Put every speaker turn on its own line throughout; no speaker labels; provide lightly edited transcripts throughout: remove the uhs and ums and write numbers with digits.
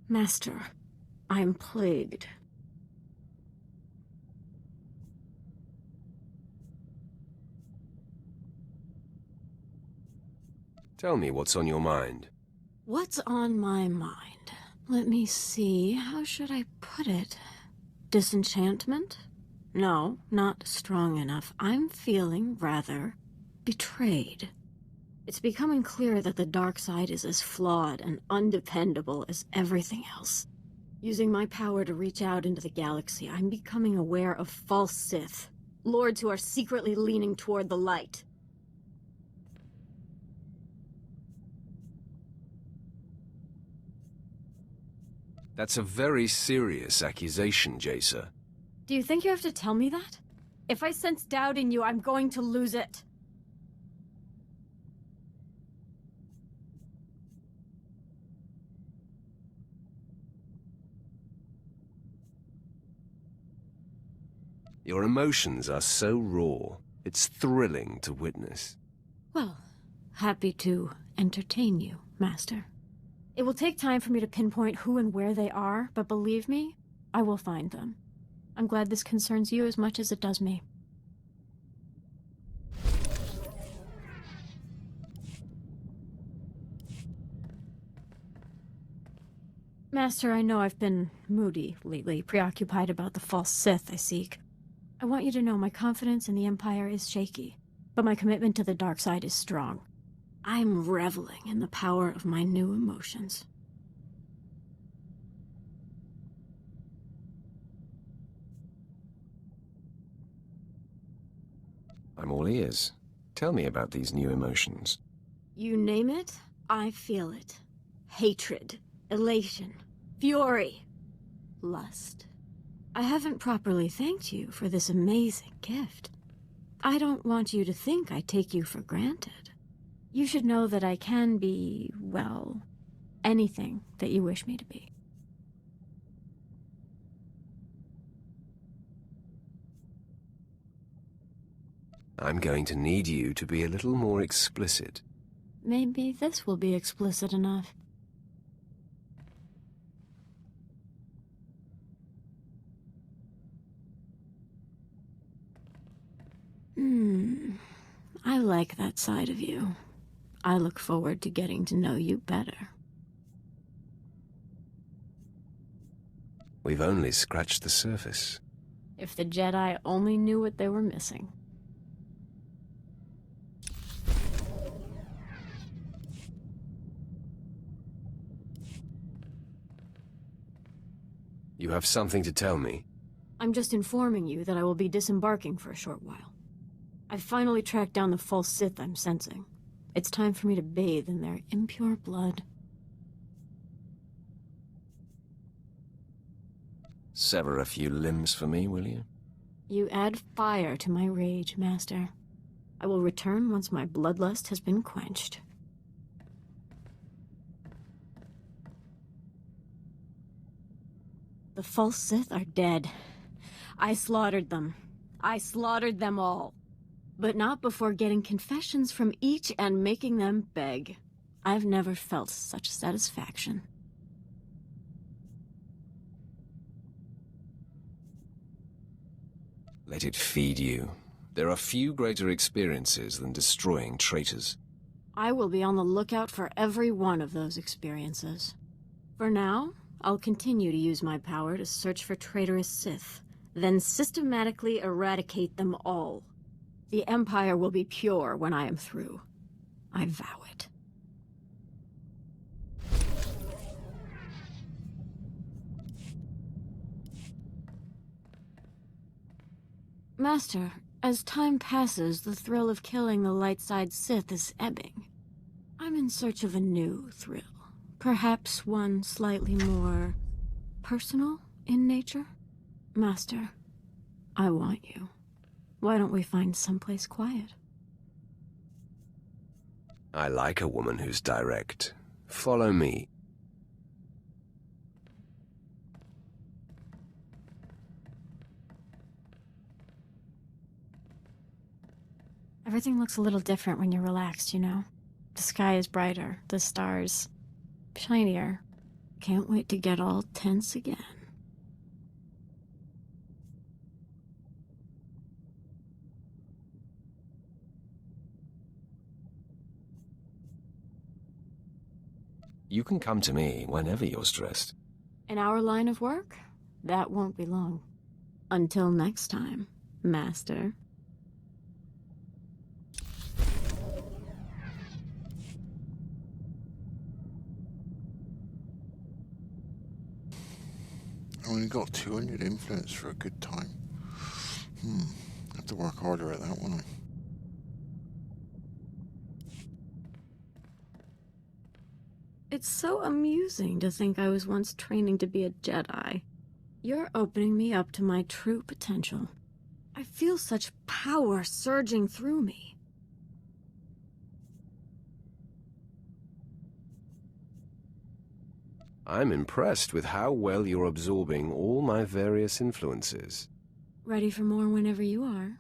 Master, I'm plagued.
Tell me what's on your mind.
What's on my mind? Let me see, how should I put it? Disenchantment? No, not strong enough. I'm feeling, rather, betrayed. It's becoming clear that the dark side is as flawed and undependable as everything else. Using my power to reach out into the galaxy, I'm becoming aware of false Sith, lords who are secretly leaning toward the light.
That's a very serious accusation, Jaesa.
Do you think you have to tell me that? If I sense doubt in you, I'm going to lose it.
Your emotions are so raw, it's thrilling to witness.
Well, happy to entertain you, Master. It will take time for me to pinpoint who and where they are, but believe me, I will find them. I'm glad this concerns you as much as it does me. Master, I know I've been moody lately, preoccupied about the false Sith I seek. I want you to know my confidence in the Empire is shaky, but my commitment to the dark side is strong. I'm reveling in the power of my new emotions.
I'm all ears. Tell me about these new emotions.
You name it, I feel it. Hatred, elation, fury, lust. I haven't properly thanked you for this amazing gift. I don't want you to think I take you for granted. You should know that I can be, well, anything that you wish me to be.
I'm going to need you to be a little more explicit.
Maybe this will be explicit enough. I like that side of you. I look forward to getting to know you better.
We've only scratched the surface.
If the Jedi only knew what they were missing.
You have something to tell me?
I'm just informing you that I will be disembarking for a short while. I've finally tracked down the false Sith I'm sensing. It's time for me to bathe in their impure blood.
Sever a few limbs for me, will you?
You add fire to my rage, Master. I will return once my bloodlust has been quenched. The false Sith are dead. I slaughtered them. I slaughtered them all. But not before getting confessions from each and making them beg. I've never felt such satisfaction.
Let it feed you. There are few greater experiences than destroying traitors.
I will be on the lookout for every one of those experiences. For now, I'll continue to use my power to search for traitorous Sith, then systematically eradicate them all. The Empire will be pure when I am through. I vow it. Master, as time passes, the thrill of killing the light side Sith is ebbing. I'm in search of a new thrill. Perhaps one slightly more personal in nature? Master, I want you. Why don't we find someplace quiet?
I like a woman who's direct. Follow me.
Everything looks a little different when you're relaxed, you know? The sky is brighter, the stars shinier. Can't wait to get all tense again.
You can come to me whenever you're stressed.
In our line of work, that won't be long. Until next time, Master.
I only got 200 influence for a good time. I have to work harder at that, won't I?
It's so amusing to think I was once training to be a Jedi. You're opening me up to my true potential. I feel such power surging through me.
I'm impressed with how well you're absorbing all my various influences.
Ready for more whenever you are,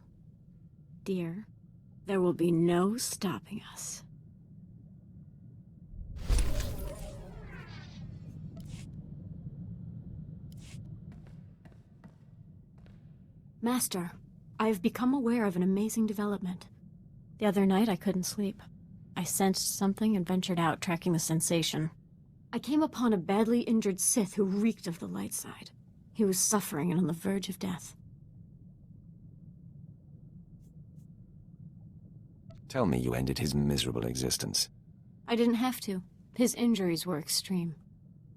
dear. There will be no stopping us. Master, I have become aware of an amazing development. The other night I couldn't sleep. I sensed something and ventured out, tracking the sensation. I came upon a badly injured Sith who reeked of the light side. He was suffering and on the verge of death.
Tell me you ended his miserable existence.
I didn't have to. His injuries were extreme.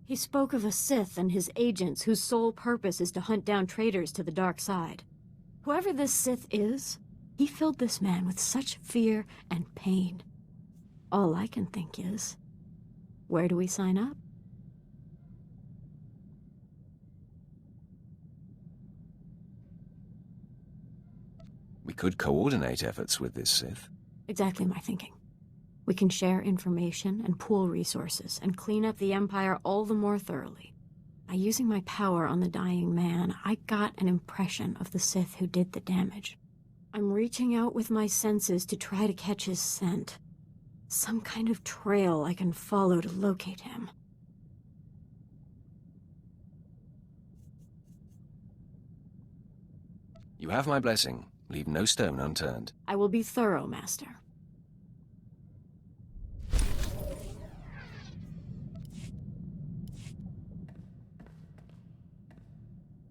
He spoke of a Sith and his agents whose sole purpose is to hunt down traitors to the dark side. Whoever this Sith is, he filled this man with such fear and pain. All I can think is, where do we sign up?
We could coordinate efforts with this Sith.
Exactly my thinking. We can share information and pool resources and clean up the Empire all the more thoroughly. By using my power on the dying man, I got an impression of the Sith who did the damage. I'm reaching out with my senses to try to catch his scent. Some kind of trail I can follow to locate him.
You have my blessing. Leave no stone unturned.
I will be thorough, Master.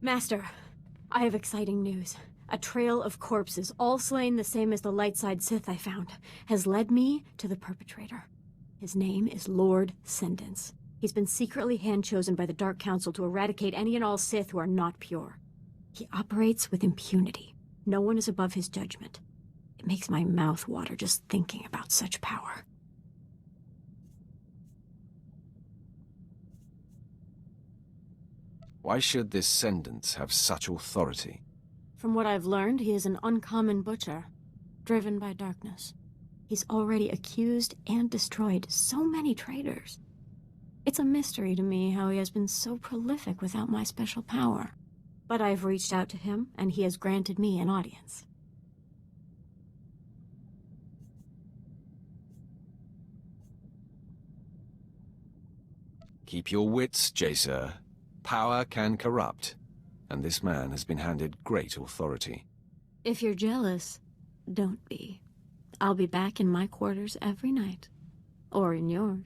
Master, I have exciting news. A trail of corpses, all slain the same as the Lightside Sith I found, has led me to the perpetrator. His name is Lord Sendence. He's been secretly hand-chosen by the Dark Council to eradicate any and all Sith who are not pure. He operates with impunity. No one is above his judgment. It makes my mouth water just thinking about such power.
Why should this Sendence have such authority?
From what I've learned, he is an uncommon butcher, driven by darkness. He's already accused and destroyed so many traitors. It's a mystery to me how he has been so prolific without my special power. But I've reached out to him, and he has granted me an audience.
Keep your wits, Jaesa. Power can corrupt, and this man has been handed great authority.
If you're jealous, don't be. I'll be back in my quarters every night. Or in yours.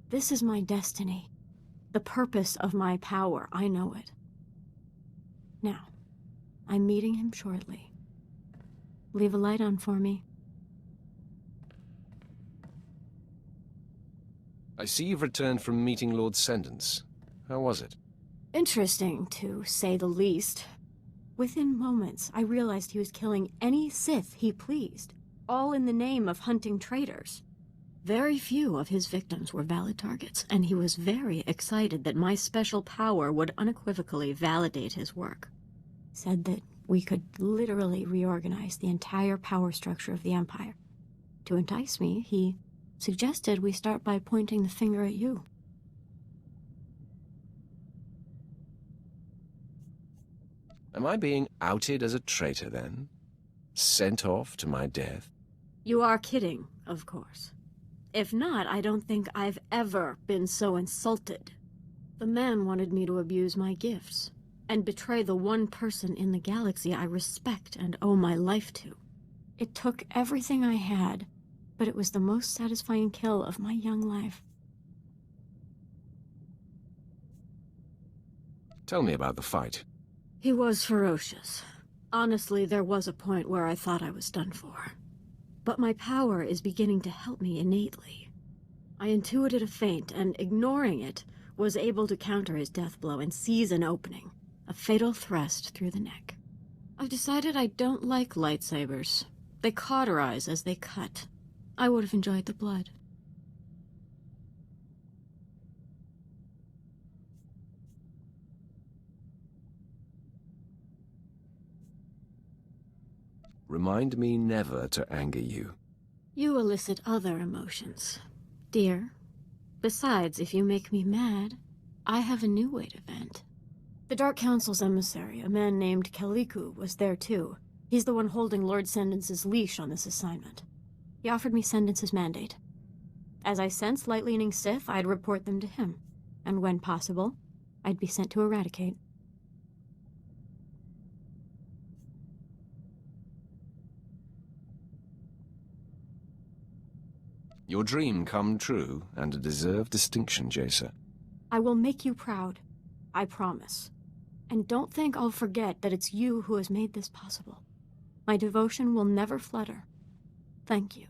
This is my destiny. The purpose of my power, I know it. Now, I'm meeting him shortly. Leave a light on for me.
I see you've returned from meeting Lord Sendence. How was it?
Interesting, to say the least. Within moments, I realized he was killing any Sith he pleased, all in the name of hunting traitors. Very few of his victims were valid targets, and he was very excited that my special power would unequivocally validate his work. Said that we could literally reorganize the entire power structure of the Empire. To entice me, he suggested we start by pointing the finger at you.
Am I being outed as a traitor, then? Sent off to my death?
You are kidding, of course. If not, I don't think I've ever been so insulted. The man wanted me to abuse my gifts, and betray the one person in the galaxy I respect and owe my life to. It took everything I had, but it was the most satisfying kill of my young life.
Tell me about the fight.
He was ferocious. Honestly, there was a point where I thought I was done for. But my power is beginning to help me innately. I intuited a feint, and ignoring it, was able to counter his death blow and seize an opening, a fatal thrust through the neck. I've decided I don't like lightsabers. They cauterize as they cut. I would have enjoyed the blood.
Remind me never to anger you.
You elicit other emotions, dear. Besides, if you make me mad, I have a new way to vent. The Dark Council's emissary, a man named Kaliku, was there too. He's the one holding Lord Sendence's leash on this assignment. He offered me Sendence's mandate. As I sensed light-leaning Sith, I'd report them to him. And when possible, I'd be sent to eradicate.
Your dream come true, and a deserved distinction, Jaesa.
I will make you proud. I promise. And don't think I'll forget that it's you who has made this possible. My devotion will never flutter. Thank you.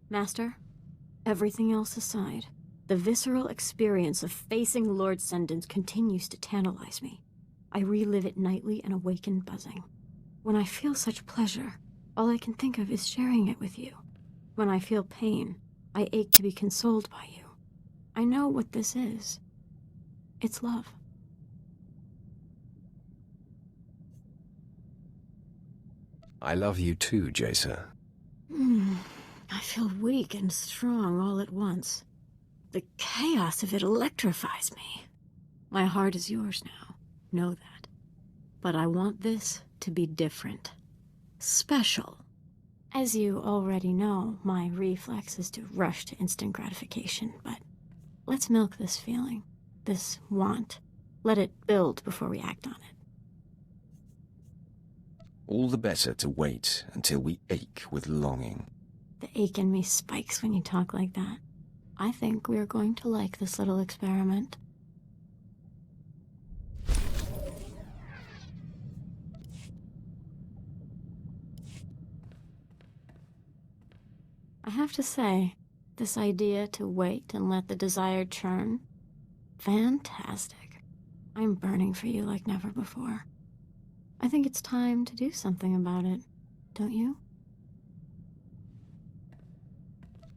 Master, everything else aside, the visceral experience of facing Lord Sendence continues to tantalize me. I relive it nightly and awaken buzzing. When I feel such pleasure, all I can think of is sharing it with you. When I feel pain, I ache to be consoled by you. I know what this is. It's love.
I love you too, Jaesa.
I feel weak and strong all at once. The chaos of it electrifies me. My heart is yours now. Know that. But I want this to be different. Special. As you already know, my reflex is to rush to instant gratification, but let's milk this feeling, this want. Let it build before we act on it.
All the better to wait until we ache with longing.
The ache in me spikes when you talk like that. I think we are going to like this little experiment. I have to say, this idea to wait and let the desire churn, fantastic. I'm burning for you like never before. I think it's time to do something about it, don't you?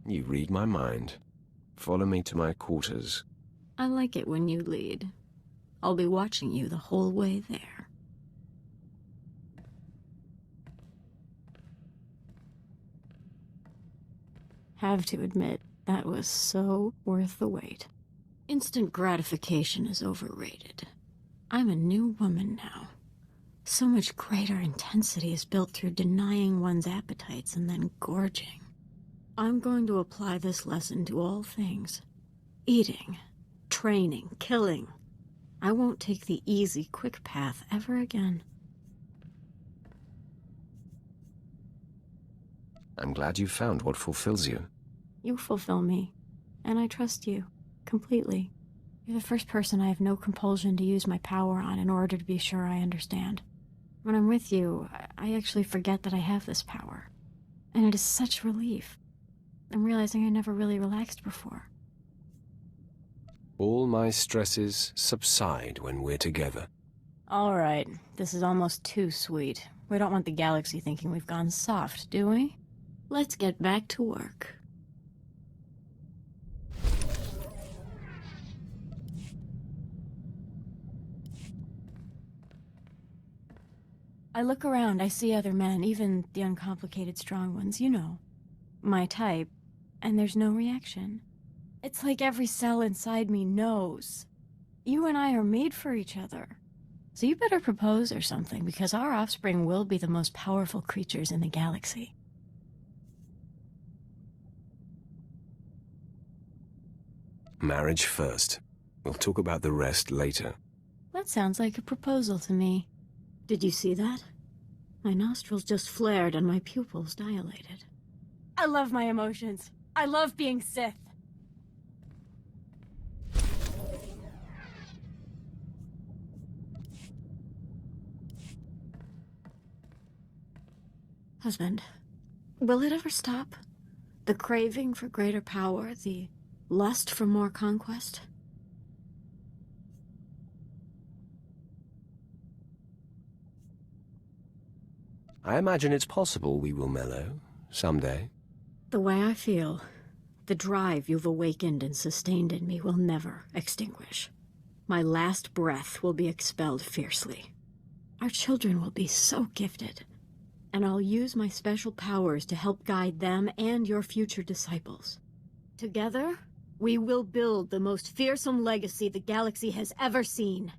You read my mind. Follow me to my quarters.
I like it when you lead. I'll be watching you the whole way there. Have to admit, that was so worth the wait. Instant gratification is overrated. I'm a new woman now. So much greater intensity is built through denying one's appetites and then gorging. I'm going to apply this lesson to all things. Eating, training, killing. I won't take the easy, quick path ever again.
I'm glad you found what fulfills you.
You fulfill me, and I trust you, completely. You're the first person I have no compulsion to use my power on in order to be sure I understand. When I'm with you, I actually forget that I have this power. And it is such relief. I'm realizing I never really relaxed before.
All my stresses subside when we're together.
All right, this is almost too sweet. We don't want the galaxy thinking we've gone soft, do we? Let's get back to work. I look around, I see other men, even the uncomplicated strong ones, you know. My type, and there's no reaction. It's like every cell inside me knows. You and I are made for each other. So you better propose or something, because our offspring will be the most powerful creatures in the galaxy.
Marriage first. We'll talk about the rest later.
That sounds like a proposal to me. Did you see that? My nostrils just flared and my pupils dilated. I love my emotions. I love being Sith. Husband, will it ever stop? The craving for greater power, the lust for more conquest?
I imagine it's possible we will mellow, someday.
The way I feel, the drive you've awakened and sustained in me will never extinguish. My last breath will be expelled fiercely. Our children will be so gifted, and I'll use my special powers to help guide them and your future disciples. Together, we will build the most fearsome legacy the galaxy has ever seen.